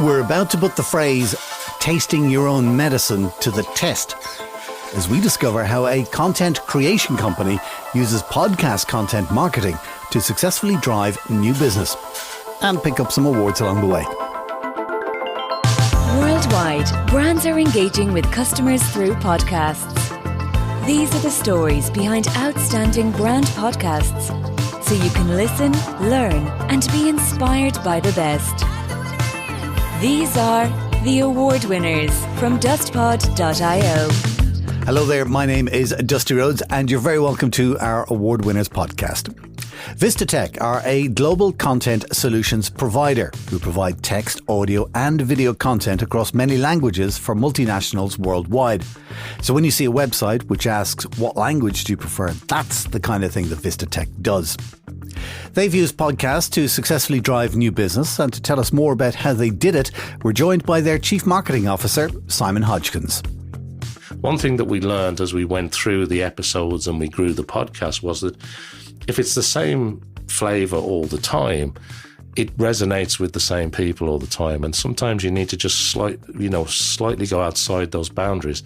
We're about to put the phrase tasting your own medicine to the test as we discover how a content creation company uses podcast content marketing to successfully drive new business and pick up some awards along the way. Worldwide, brands are engaging with customers through podcasts. These are the stories behind outstanding brand podcasts, so you can listen, learn, and be inspired by the best. These are the award winners from dustpod.io. Hello there, my name is Dusty Rhodes and you're very welcome to our Award Winners podcast. Vistatec are a global content solutions provider who provide text, audio and video content across many languages for multinationals worldwide. So when you see a website which asks what language do you prefer, that's the kind of thing that Vistatec does. They've used podcasts to successfully drive new business, and to tell us more about how they did it, we're joined by their Chief Marketing Officer, Simon Hodgkins. One thing that we learned as we went through the episodes and we grew the podcast was that if it's the same flavour all the time, it resonates with the same people all the time. And sometimes you need to just slightly go outside those boundaries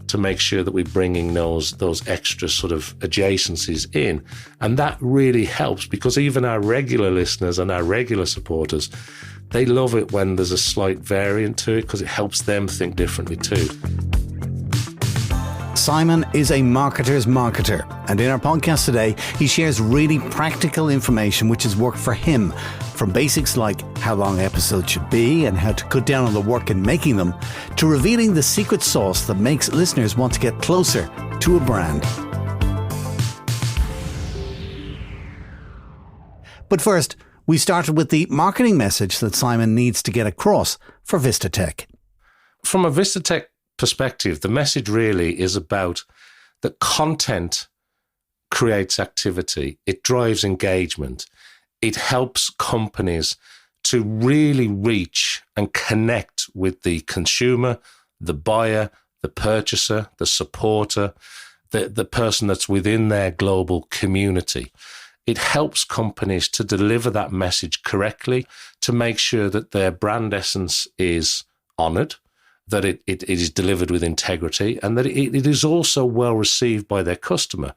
to make sure that we're bringing those extra sort of adjacencies in. And that really helps, because even our regular listeners and our regular supporters, they love it when there's a slight variant to it, because it helps them think differently too. Simon is a marketer's marketer, and in our podcast today, he shares really practical information which has worked for him, from basics like how long episodes should be and how to cut down on the work in making them, to revealing the secret sauce that makes listeners want to get closer to a brand. But first, we started with the marketing message that Simon needs to get across for Vistatec. From a Vistatec perspective, the message really is about that content creates activity. It drives engagement. It helps companies to really reach and connect with the consumer, the buyer, the purchaser, the supporter, the person that's within their global community. It helps companies to deliver that message correctly, to make sure that their brand essence is honoured, that it is delivered with integrity, and that it is also well received by their customer.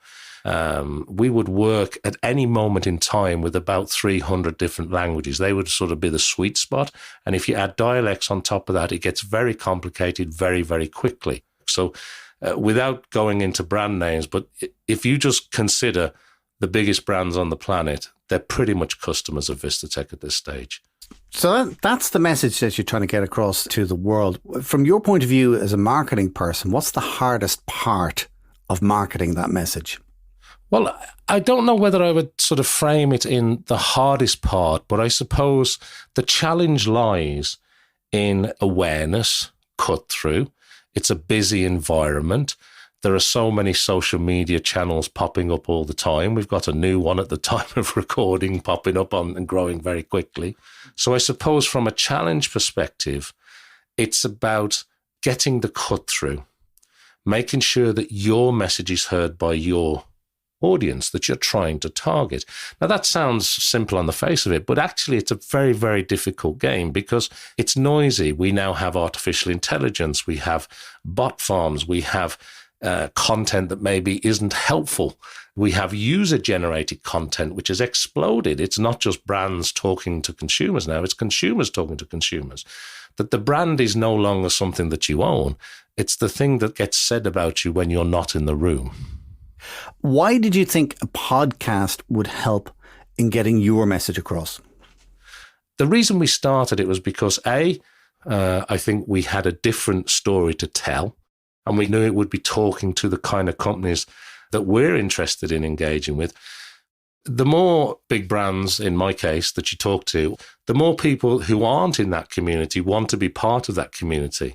We would work at any moment in time with about 300 different languages. They would sort of be the sweet spot. And if you add dialects on top of that, it gets very complicated very, very quickly. So without going into brand names, but if you just consider the biggest brands on the planet, they're pretty much customers of Vistatec at this stage. So that's the message that you're trying to get across to the world. From your point of view as a marketing person, what's the hardest part of marketing that message? Well, I don't know whether I would sort of frame it in the hardest part, but I suppose the challenge lies in awareness, cut through. It's a busy environment. There are so many social media channels popping up all the time. We've got a new one at the time of recording popping up on and growing very quickly. So I suppose from a challenge perspective, it's about getting the cut through, making sure that your message is heard by your audience that you're trying to target. Now, that sounds simple on the face of it, but actually it's a very, very difficult game because it's noisy. We now have artificial intelligence. We have bot farms. We have content that maybe isn't helpful. We have user-generated content, which has exploded. It's not just brands talking to consumers now, it's consumers talking to consumers. That the brand is no longer something that you own. It's the thing that gets said about you when you're not in the room. Why did you think a podcast would help in getting your message across? The reason we started it was because, I think we had a different story to tell. And we knew it would be talking to the kind of companies that we're interested in engaging with. The more big brands, in my case, that you talk to, the more people who aren't in that community want to be part of that community.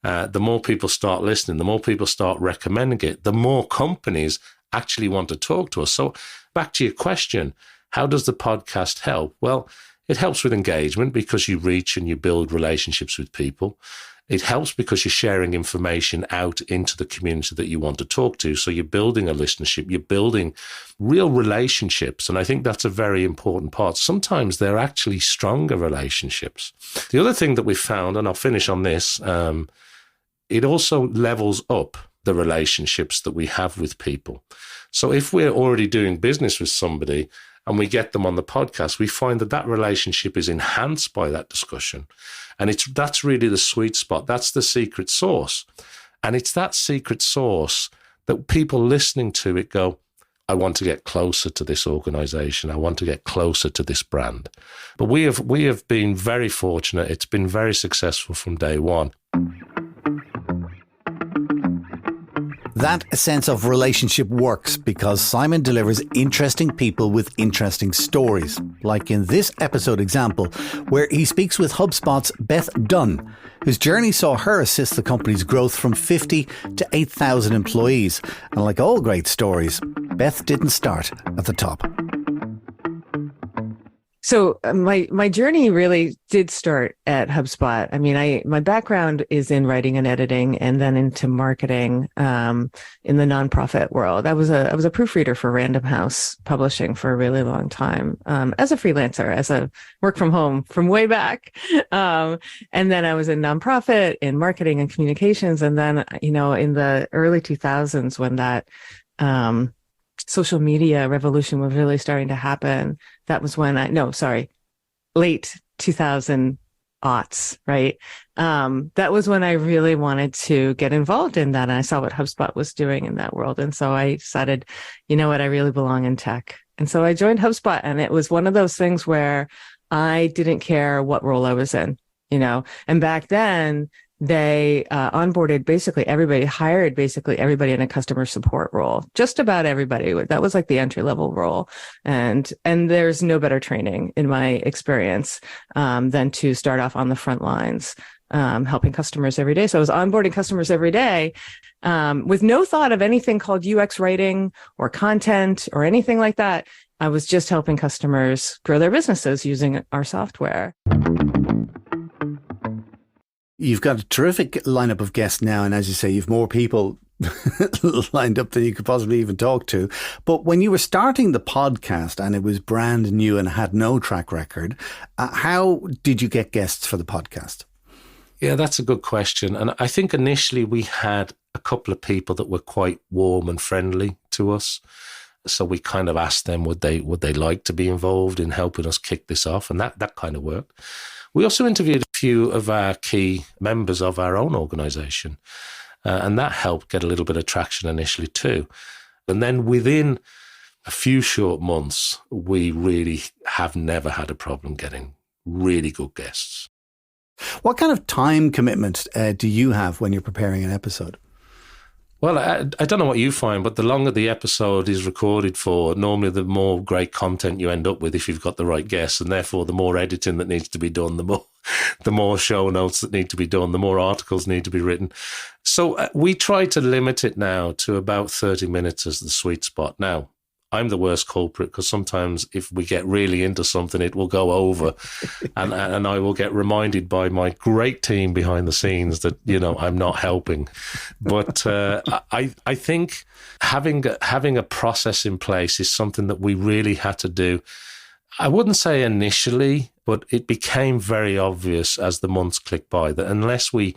The more people start listening, the more people start recommending it, the more companies actually want to talk to us. So back to your question, how does the podcast help? Well, It helps with engagement because you reach and you build relationships with people. It helps because you're sharing information out into the community that you want to talk to. So you're building a listenership, you're building real relationships. And I think that's a very important part. Sometimes they're actually stronger relationships. The other thing that we've found, and I'll finish on this, it also levels up the relationships that we have with people. So if we're already doing business with somebody and we get them on the podcast, we find that that relationship is enhanced by that discussion. And that's really the sweet spot. That's the secret sauce. And it's that secret sauce that people listening to it go, I want to get closer to this organization. I want to get closer to this brand. But we have been very fortunate. It's been very successful from day one. That sense of relationship works because Simon delivers interesting people with interesting stories, like in this episode example, where he speaks with HubSpot's Beth Dunn, whose journey saw her assist the company's growth from 50 to 8,000 employees. And like all great stories, Beth didn't start at the top. So my journey really did start at HubSpot. I mean, my background is in writing and editing, and then into marketing in the nonprofit world. I was a proofreader for Random House Publishing for a really long time as a freelancer, as a work from home from way back. And then I was in nonprofit in marketing and communications, and then in the early 2000s when that social media revolution was really starting to happen. That was when late 2000 aughts, right? That was when I really wanted to get involved in that. And I saw what HubSpot was doing in that world. And so I decided, you know what, I really belong in tech. And so I joined HubSpot, and it was one of those things where I didn't care what role I was in, and back then, they onboarded basically everybody, hired basically everybody in a customer support role, just about everybody. That was like the entry level role. And there's no better training in my experience than to start off on the front lines, helping customers every day. So I was onboarding customers every day with no thought of anything called UX writing or content or anything like that. I was just helping customers grow their businesses using our software. You've got a terrific lineup of guests now, and as you say, you've more people lined up than you could possibly even talk to. But when you were starting the podcast and it was brand new and had no track record, how did you get guests for the podcast? Yeah, that's a good question. And I think initially we had a couple of people that were quite warm and friendly to us. So we kind of asked them, would they like to be involved in helping us kick this off? And that kind of worked. We also interviewed a few of our key members of our own organization, and that helped get a little bit of traction initially too. And then within a few short months, we really have never had a problem getting really good guests. What kind of time commitment do you have when you're preparing an episode? Well, I don't know what you find, but the longer the episode is recorded for, normally the more great content you end up with if you've got the right guests, and therefore the more editing that needs to be done, the more show notes that need to be done, the more articles need to be written. So we try to limit it now to about 30 minutes as the sweet spot. Now, I'm the worst culprit because sometimes if we get really into something, it will go over and I will get reminded by my great team behind the scenes that, I'm not helping. But I think having a process in place is something that we really had to do. I wouldn't say initially, but it became very obvious as the months clicked by that unless we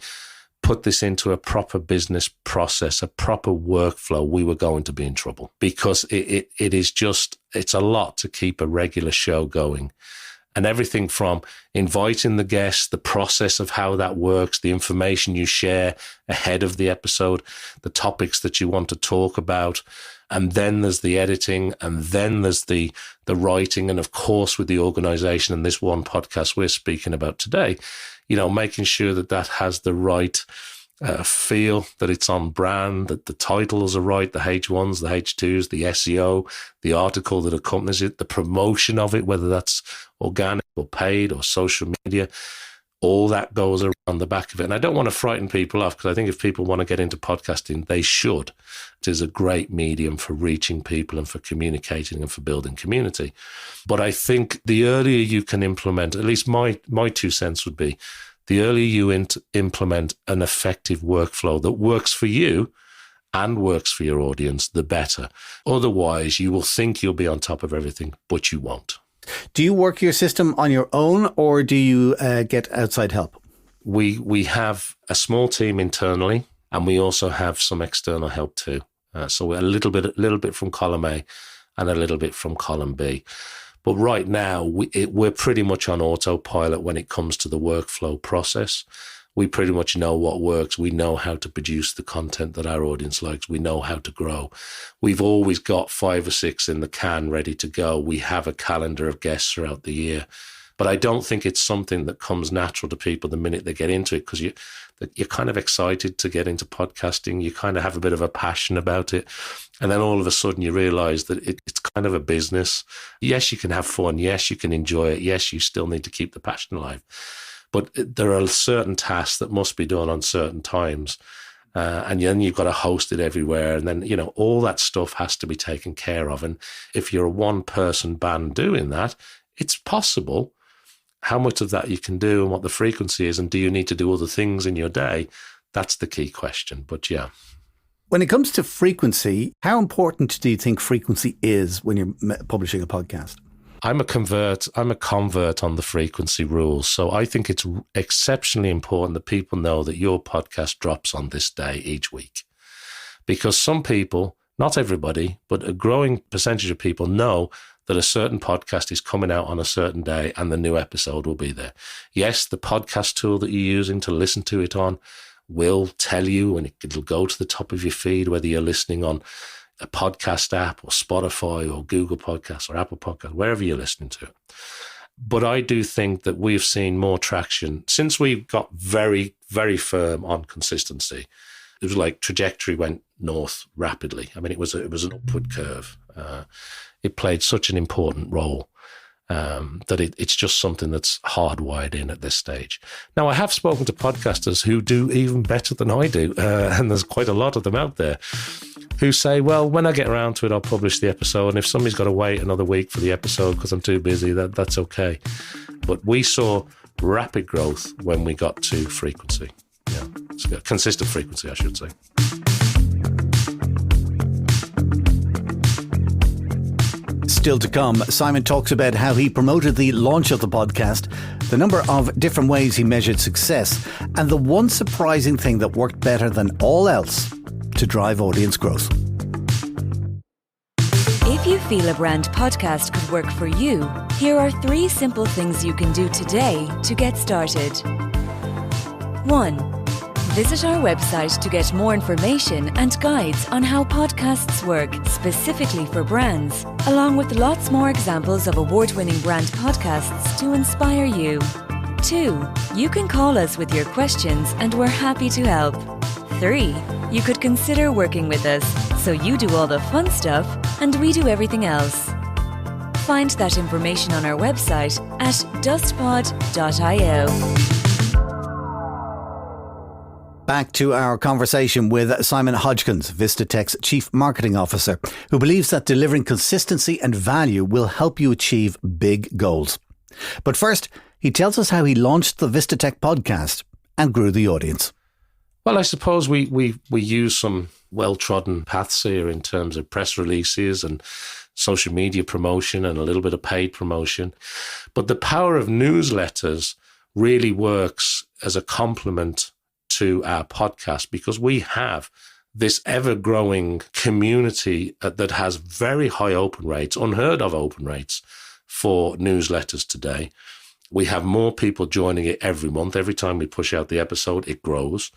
put this into a proper business process, a proper workflow, we were going to be in trouble because it's a lot to keep a regular show going. And everything from inviting the guests, the process of how that works, the information you share ahead of the episode, the topics that you want to talk about, and then there's the editing, and then there's the writing, and of course with the organization and this one podcast we're speaking about today, making sure that has the right feel, that it's on brand, that the titles are right, the H1s, the H2s, the SEO, the article that accompanies it, the promotion of it, whether that's organic or paid or social media. all that goes around the back of it. And I don't want to frighten people off, because I think if people want to get into podcasting, they should. It is a great medium for reaching people and for communicating and for building community. But I think the earlier you can implement, at least my 2 cents would be, the earlier you implement an effective workflow that works for you and works for your audience, the better. Otherwise, you will think you'll be on top of everything, but you won't. Do you work your system on your own, or do you get outside help? We have a small team internally, and we also have some external help too. So we're a little bit from column A and a little bit from column B. But right now, we're pretty much on autopilot when it comes to the workflow process. We pretty much know what works. We know how to produce the content that our audience likes. We know how to grow. We've always got 5 or 6 in the can ready to go. We have a calendar of guests throughout the year. But I don't think it's something that comes natural to people the minute they get into it, because you're kind of excited to get into podcasting. You kind of have a bit of a passion about it. And then all of a sudden you realize that it's kind of a business. Yes, you can have fun. Yes, you can enjoy it. Yes, you still need to keep the passion alive. But there are certain tasks that must be done on certain times. And then you've got to host it everywhere. And then, all that stuff has to be taken care of. And if you're a one-person band doing that, it's possible. How much of that you can do and what the frequency is, and do you need to do other things in your day? That's the key question. But yeah. When it comes to frequency, how important do you think frequency is when you're publishing a podcast? I'm a convert on the frequency rules. So I think it's exceptionally important that people know that your podcast drops on this day each week. Because some people, not everybody, but a growing percentage of people know that a certain podcast is coming out on a certain day and the new episode will be there. Yes, the podcast tool that you're using to listen to it on will tell you, and it'll go to the top of your feed, whether you're listening on a podcast app or Spotify or Google Podcasts or Apple Podcasts, wherever you're listening to it. But I do think that we've seen more traction since we got very, very firm on consistency. It was like trajectory went north rapidly. I mean, it was an upward curve. It played such an important role that it's just something that's hardwired in at this stage. Now, I have spoken to podcasters who do even better than I do, and there's quite a lot of them out there, who say, well, when I get around to it, I'll publish the episode. And if somebody's got to wait another week for the episode because I'm too busy, that's okay. But we saw rapid growth when we got to frequency. Yeah, consistent frequency, I should say. Still to come, Simon talks about how he promoted the launch of the podcast, the number of different ways he measured success, and the one surprising thing that worked better than all else to drive audience growth. If you feel a brand podcast could work for you, here are 3 simple things you can do today to get started. 1. Visit our website to get more information and guides on how podcasts work specifically for brands, along with lots more examples of award-winning brand podcasts to inspire you. 2. You can call us with your questions and we're happy to help. 3. You could consider working with us, so you do all the fun stuff and we do everything else. Find that information on our website at dustpod.io. Back to our conversation with Simon Hodgkins, Vistatec's Chief Marketing Officer, who believes that delivering consistency and value will help you achieve big goals. But first, he tells us how he launched the Vistatec podcast and grew the audience. Well, I suppose we use some well-trodden paths here in terms of press releases and social media promotion and a little bit of paid promotion. But the power of newsletters really works as a complement to our podcast, because we have this ever-growing community that has very high open rates, unheard of open rates for newsletters today. We have more people joining it every month. Every time we push out the episode, it grows.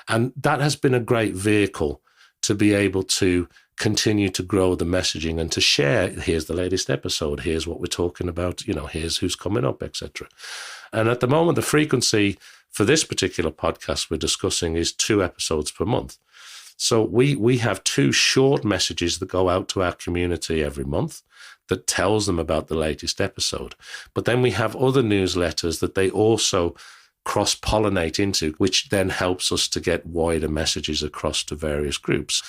And that has been a great vehicle to be able to continue to grow the messaging and to share, here's the latest episode, here's what we're talking about, here's who's coming up, etc. And at the moment, the frequency for this particular podcast we're discussing is 2 episodes per month. So we have 2 short messages that go out to our community every month that tells them about the latest episode. But then we have other newsletters that they also cross-pollinate into, which then helps us to get wider messages across to various groups.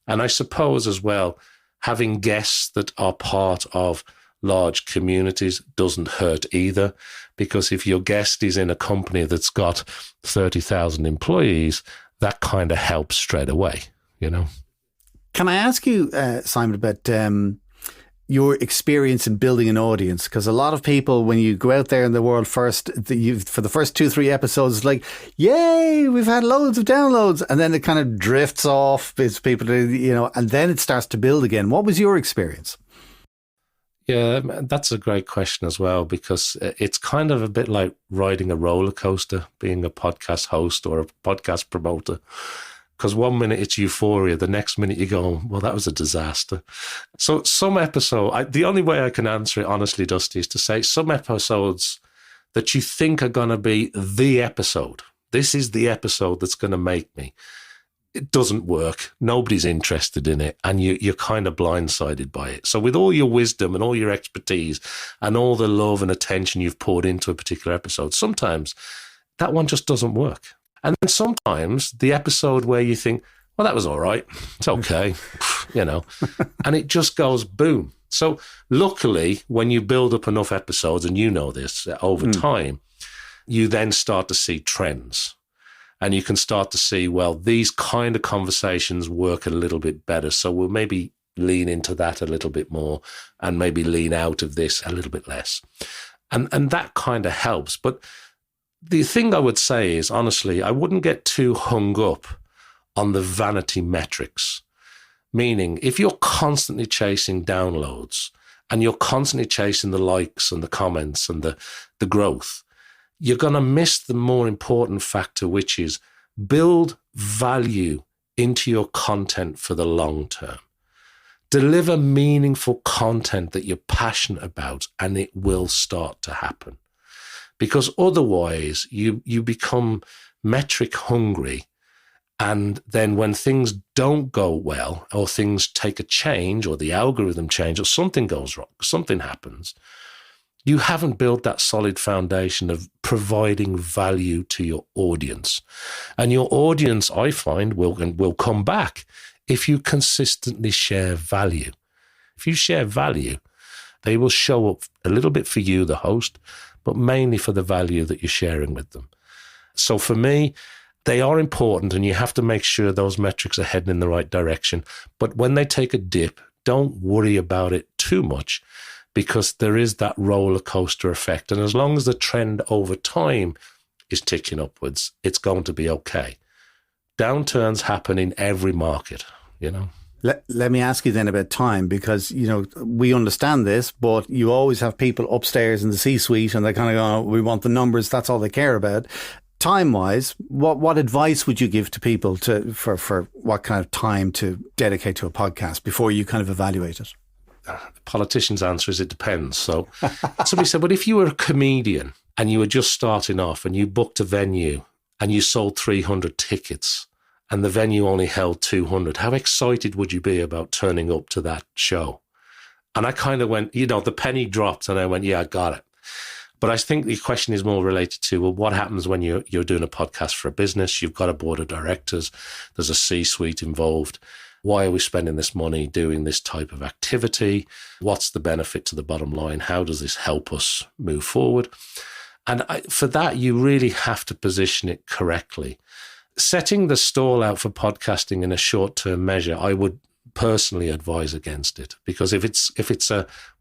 And I suppose as well, having guests that are part of large communities doesn't hurt either, because if your guest is in a company that's got 30,000 employees, that kind of helps straight away, you know. Can I ask you, Simon, about your experience in building an audience? Because a lot of people, when you go out there in the world for the first 2-3 episodes, it's like, yay, we've had loads of downloads. And then it kind of drifts off. It's people, you know, and then it starts to build again. What was your experience? Yeah, that's a great question as well, because it's kind of a bit like riding a roller coaster, being a podcast host or a podcast promoter. Because one minute it's euphoria, the next minute you go, well, that was a disaster. So some episode, the only way I can answer it honestly, Dusty, is to say some episodes that you think are going to be the episode. This is the episode that's going to make me. It doesn't work. Nobody's interested in it. And you're kind of blindsided by it. So with all your wisdom and all your expertise and all the love and attention you've poured into a particular episode, sometimes that one just doesn't work. And then sometimes the episode where you think, well, that was all right. It's okay, you know, and it just goes boom. So luckily, when you build up enough episodes, and you know this, over time, you then start to see trends. And you can start to see, well, these kind of conversations work a little bit better. So we'll maybe lean into that a little bit more and maybe lean out of this a little bit less. And that kind of helps. But the thing I would say is, honestly, I wouldn't get too hung up on the vanity metrics. Meaning, if you're constantly chasing downloads and you're constantly chasing the likes and the comments and the growth, you're going to miss the more important factor, which is build value into your content for the long term. Deliver meaningful content that you're passionate about, and it will start to happen. Because otherwise you become metric hungry. And then when things don't go well, or things take a change, or the algorithm change, or something goes wrong, something happens, you haven't built that solid foundation of providing value to your audience. And your audience, I find, will come back if you consistently share value. If you share value, they will show up a little bit for you, the host, but mainly for the value that you're sharing with them. So for me, they are important, and you have to make sure those metrics are heading in the right direction. But when they take a dip, don't worry about it too much, because there is that roller coaster effect. And as long as the trend over time is ticking upwards, it's going to be okay. Downturns happen in every market, you know. Let me ask you then about time, because, you know, we understand this, but you always have people upstairs in the C-suite and they kind of go, oh, we want the numbers. That's all they care about. Time-wise, what advice would you give to people for what kind of time to dedicate to a podcast before you kind of evaluate it? The politician's answer is it depends. So somebody said, but if you were a comedian and you were just starting off and you booked a venue and you sold 300 tickets and the venue only held 200, how excited would you be about turning up to that show? And I kind of went, you know, the penny dropped and I went, yeah, I got it. But I think the question is more related to, well, what happens when you're doing a podcast for a business? You've got a board of directors. There's a C-suite involved. Why are we spending this money doing this type of activity? What's the benefit to the bottom line? How does this help us move forward? And for that, you really have to position it correctly. Setting the stall out for podcasting in a short-term measure, I would personally advise against it, because if it's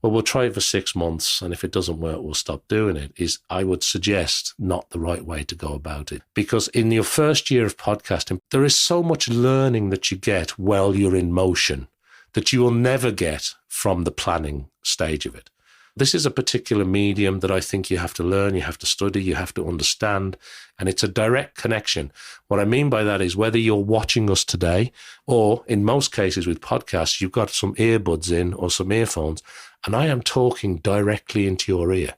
we'll try it for 6 months, and if it doesn't work, we'll stop doing it, is I would suggest not the right way to go about it. Because in your first year of podcasting, there is so much learning that you get while you're in motion that you will never get from the planning stage of it. This is a particular medium that I think you have to learn, you have to study, you have to understand, and it's a direct connection. What I mean by that is whether you're watching us today, or in most cases with podcasts, you've got some earbuds in or some earphones, and I am talking directly into your ear.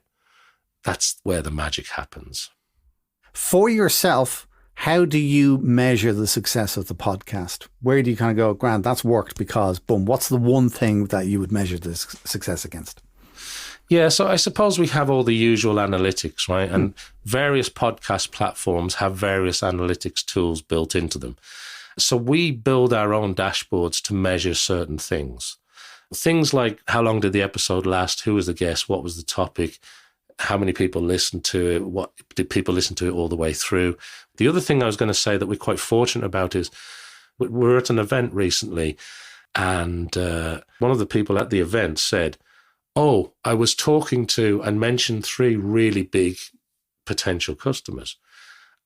That's where the magic happens. For yourself, how do you measure the success of the podcast? Where do you kind of go, Grant, that's worked because, boom, what's the one thing that you would measure this success against? Yeah, so I suppose we have all the usual analytics, right? And various podcast platforms have various analytics tools built into them. So we build our own dashboards to measure certain things. Things like how long did the episode last? Who was the guest? What was the topic? How many people listened to it? What did people listen to it all the way through? The other thing I was going to say that we're quite fortunate about is we were at an event recently, and one of the people at the event said, "Oh, I was talking to and mentioned 3 really big potential customers,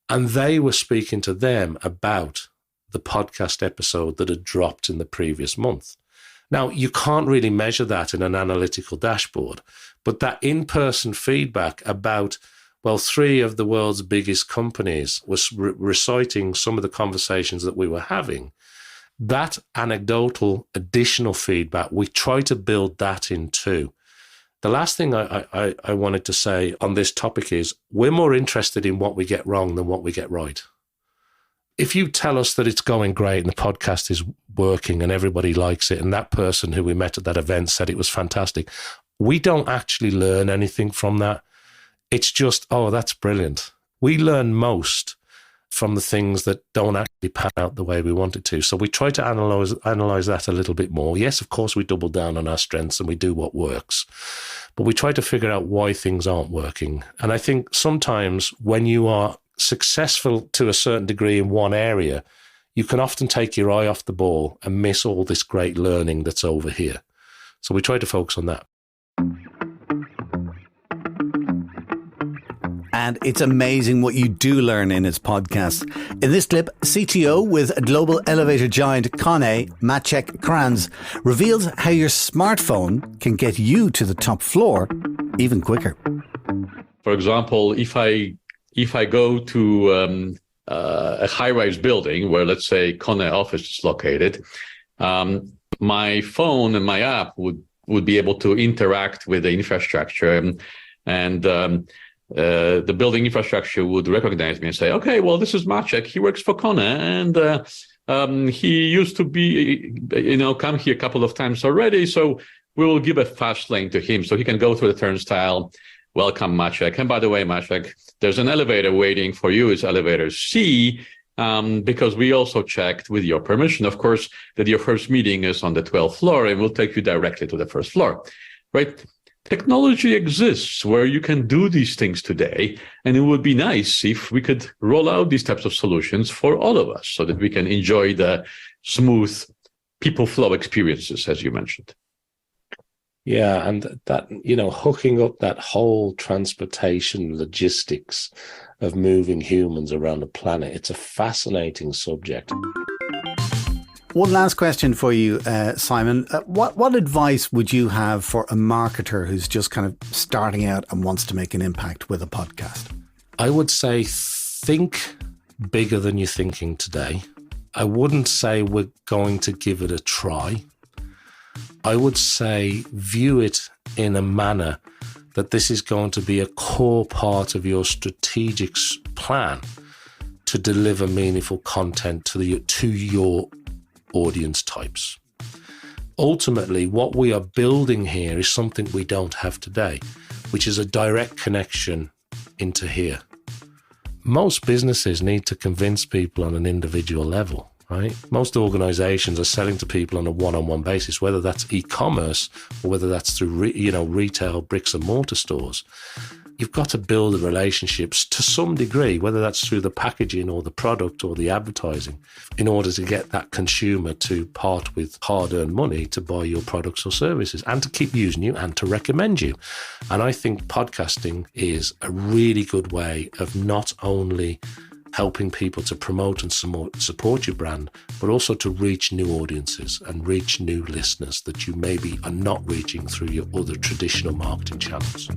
and they were speaking to them about the podcast episode that had dropped in the previous month." Now, you can't really measure that in an analytical dashboard, but that in-person feedback about, well, 3 of the world's biggest companies was reciting some of the conversations that we were having. That anecdotal additional feedback, we try to build that in too. The last thing I wanted to say on this topic is we're more interested in what we get wrong than what we get right. If you tell us that it's going great and the podcast is working and everybody likes it and that person who we met at that event said it was fantastic, we don't actually learn anything from that. It's just, oh, that's brilliant. We learn most from the things that don't actually pan out the way we want it to. So we try to analyze that a little bit more. Yes, of course, we double down on our strengths and we do what works, but we try to figure out why things aren't working. And I think sometimes when you are successful to a certain degree in one area, you can often take your eye off the ball and miss all this great learning that's over here. So we try to focus on that. And it's amazing what you do learn in his podcast. In this clip, CTO with global elevator giant Kone, Maciek Kranz, reveals how your smartphone can get you to the top floor even quicker. For example, if I go to a high-rise building where, let's say, Kone office is located, my phone and my app would be able to interact with the infrastructure, and the building infrastructure would recognize me and say, okay, well, this is Maciek. He works for Kone, and he used to be, come here a couple of times already. So we will give a fast lane to him so he can go through the turnstile. Welcome, Maciek. And by the way, Maciek, there's an elevator waiting for you. It's elevator C, because we also checked, with your permission, of course, that your first meeting is on the 12th floor, and we'll take you directly to the first floor, right? Technology exists where you can do these things today, and it would be nice if we could roll out these types of solutions for all of us so that we can enjoy the smooth people flow experiences, as you mentioned. Yeah, and that, hooking up that whole transportation logistics of moving humans around the planet, it's a fascinating subject. One last question for you, Simon. What advice would you have for a marketer who's just kind of starting out and wants to make an impact with a podcast? I would say think bigger than you're thinking today. I wouldn't say we're going to give it a try. I would say view it in a manner that this is going to be a core part of your strategic plan to deliver meaningful content to your audience types. Ultimately, what we are building here is something we don't have today, which is a direct connection into here. Most businesses need to convince people on an individual level, right? Most organizations are selling to people on a one-on-one basis, whether that's e-commerce or whether that's through retail bricks and mortar stores. You've got to build the relationships to some degree, whether that's through the packaging or the product or the advertising, in order to get that consumer to part with hard-earned money to buy your products or services and to keep using you and to recommend you. And I think podcasting is a really good way of not only helping people to promote and support your brand, but also to reach new audiences and reach new listeners that you maybe are not reaching through your other traditional marketing channels.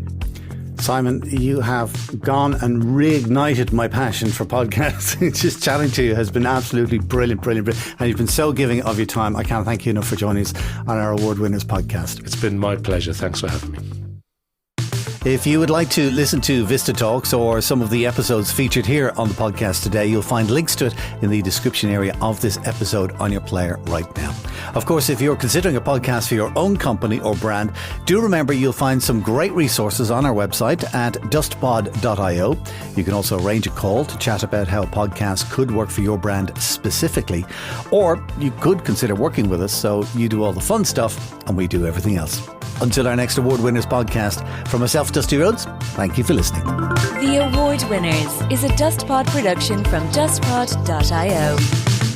Simon, you have gone and reignited my passion for podcasts. Just chatting to you has been absolutely brilliant. And you've been so giving of your time. I can't thank you enough for joining us on our Award Winners podcast. It's been my pleasure. Thanks for having me. If you would like to listen to VistaTalks or some of the episodes featured here on the podcast today, you'll find links to it in the description area of this episode on your player right now. Of course, if you're considering a podcast for your own company or brand, do remember you'll find some great resources on our website at dustpod.io. You can also arrange a call to chat about how podcasts could work for your brand specifically, or you could consider working with us so you do all the fun stuff and we do everything else. Until our next Award Winners podcast, from myself, Dusty Rhodes, thank you for listening. The Award Winners is a DustPod production from dustpod.io.